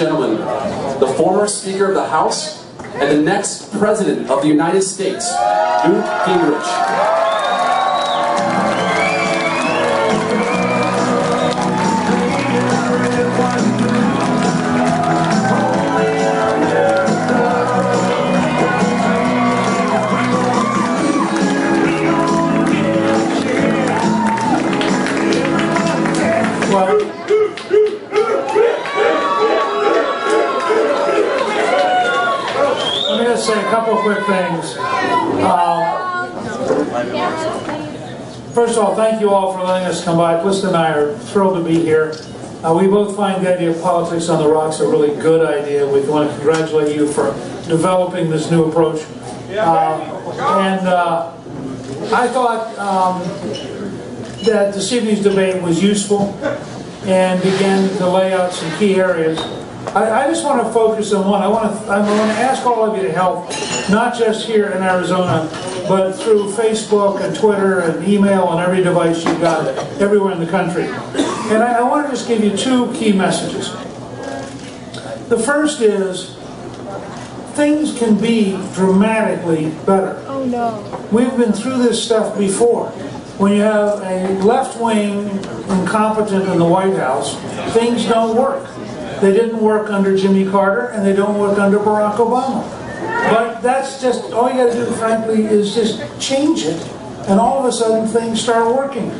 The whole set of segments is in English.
gentlemen, the former Speaker of the House and the next President of the United States, Newt Gingrich. Say a couple of quick things. First of all, thank you all for letting us come by. Twisted and I are thrilled to be here. We both find the idea of politics on the rocks a really good idea. We want to congratulate you for developing this new approach. I thought that this evening's debate was useful and began to lay out some key areas. I just want to focus on one. I want to ask all of you to help, not just here in Arizona, but through Facebook and Twitter and email and every device you've got everywhere in the country. And I want to just give you two key messages. The first is, things can be dramatically better. Oh no. We've been through this stuff before. When you have a left-wing incompetent in the White House, things don't work. They didn't work under Jimmy Carter, and they don't work under Barack Obama. But that's just, all you got to do, frankly, is just change it, and all of a sudden things start working.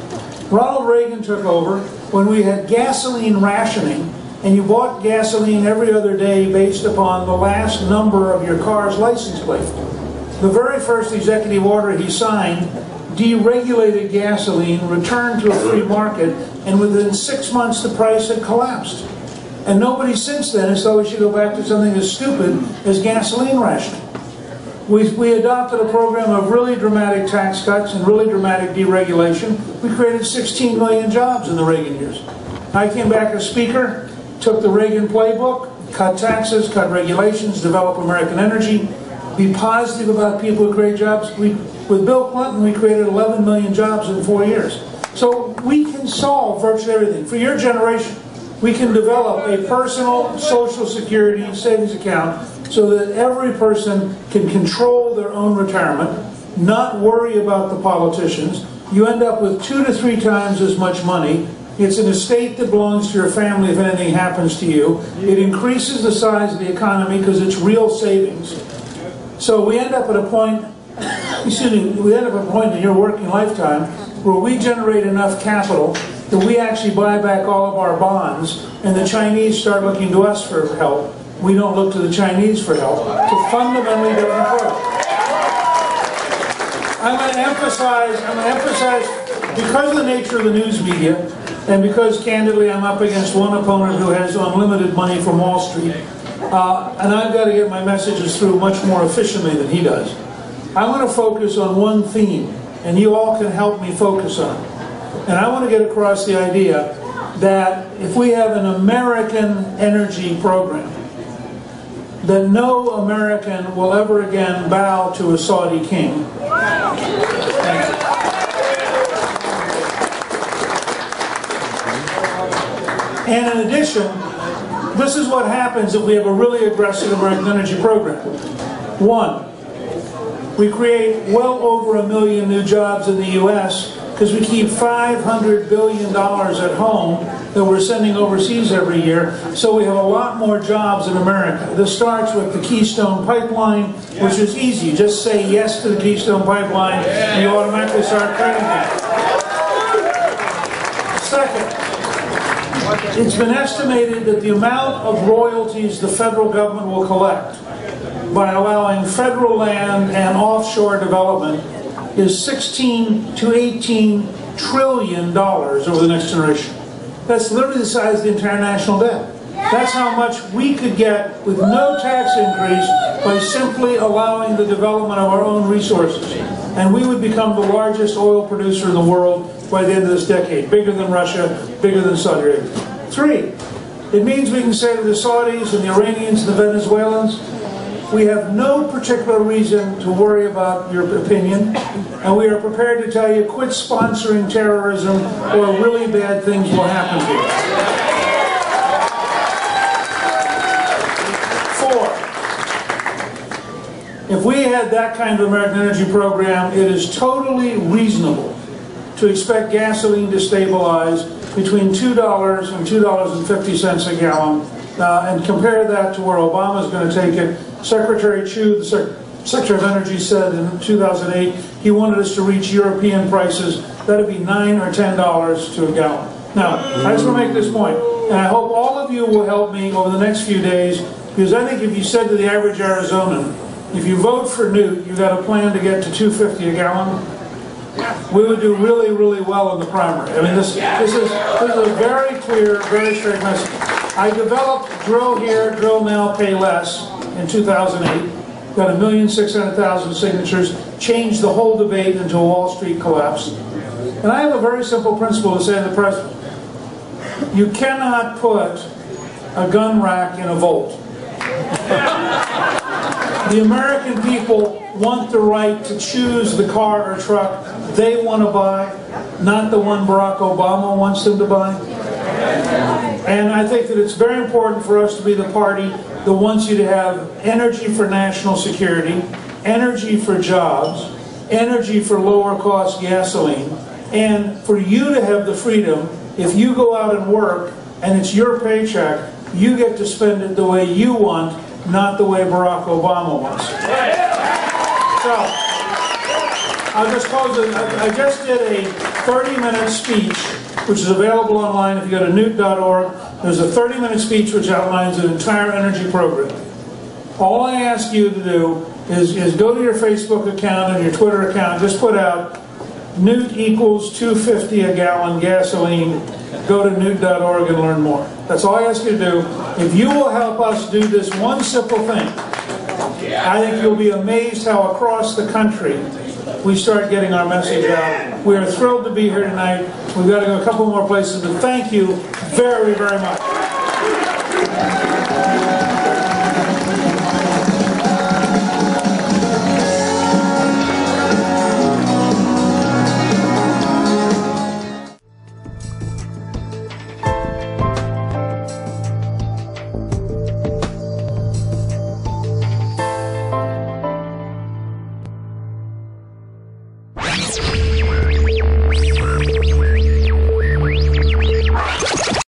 Ronald Reagan took over when we had gasoline rationing, and you bought gasoline every other day based upon the last number of your car's license plate. The very first executive order he signed deregulated gasoline, returned to a free market, and within 6 months the price had collapsed. And nobody since then has thought we should go back to something as stupid as gasoline rationing. We adopted a program of really dramatic tax cuts and really dramatic deregulation. We created 16 million jobs in the Reagan years. I came back as Speaker, took the Reagan playbook, cut taxes, cut regulations, develop American energy, be positive about people who create jobs. With Bill Clinton, we created 11 million jobs in 4 years. So we can solve virtually everything. For your generation, we can develop a personal Social Security savings account so that every person can control their own retirement, not worry about the politicians. You end up with 2 to 3 times as much money. It's an estate that belongs to your family if anything happens to you. It increases the size of the economy because it's real savings. So we end up at a point, we end up at a point in your working lifetime where we generate enough capital that we actually buy back all of our bonds, and the Chinese start looking to us for help. We don't look to the Chinese for help. It's a fundamentally different approach. I'm going to emphasize, because of the nature of the news media, and because, candidly, I'm up against one opponent who has unlimited money from Wall Street, and I've got to get my messages through much more efficiently than he does. I want to focus on one theme, and you all can help me focus on it. And I want to get across the idea that if we have an American energy program, that no American will ever again bow to a Saudi king. And in addition, this is what happens if we have a really aggressive American energy program. 1, we create well over 1 million new jobs in the U.S. because we keep $500 billion at home that we're sending overseas every year, so we have a lot more jobs in America. This starts with the Keystone Pipeline, which is easy. Just say yes to the Keystone Pipeline, and you automatically start creating it. Second, it's been estimated that the amount of royalties the federal government will collect by allowing federal land and offshore development is $16 to $18 trillion over the next generation. That's literally the size of the entire national debt. That's how much we could get with no tax increase by simply allowing the development of our own resources. And we would become the largest oil producer in the world by the end of this decade, bigger than Russia, bigger than Saudi Arabia. 3, it means we can say to the Saudis and the Iranians and the Venezuelans, we have no particular reason to worry about your opinion, and we are prepared to tell you, quit sponsoring terrorism or really bad things will happen to you. If we had that kind of American energy program, it is totally reasonable to expect gasoline to stabilize between $2 and $2.50 a gallon, and compare that to where Obama is going to take it. Secretary Chu, the Secretary of Energy, said in 2008 he wanted us to reach European prices. That would be $9 or $10 to a gallon. Now, I just want to make this point, and I hope all of you will help me over the next few days, because I think if you said to the average Arizonan, if you vote for Newt, you've got a plan to get to $2.50 a gallon, we would do really, really well in the primary. I mean, this is a very clear, very straight message. I developed Drill Here, Drill Now, Pay Less in 2008. Got 1,600,000 signatures, changed the whole debate into a Wall Street collapse. And I have a very simple principle to say to the President. You cannot put a gun rack in a vault. The American people want the right to choose the car or truck they want to buy, not the one Barack Obama wants them to buy. And I think that it's very important for us to be the party that wants you to have energy for national security, energy for jobs, energy for lower cost gasoline, and for you to have the freedom, if you go out and work and it's your paycheck, you get to spend it the way you want, not the way Barack Obama wants. So, I'll just close it. I just did a 30-minute speech, which is available online. If you go to newt.org, there's a 30-minute speech which outlines an entire energy program. All I ask you to do is go to your Facebook account and your Twitter account, just put out Newt equals $2.50 a gallon gasoline. Go to newt.org and learn more. That's all I ask you to do. If you will help us do this one simple thing, I think you'll be amazed how across the country we start getting our message out. We are thrilled to be here tonight. We've got to go a couple more places, but thank you very, very much.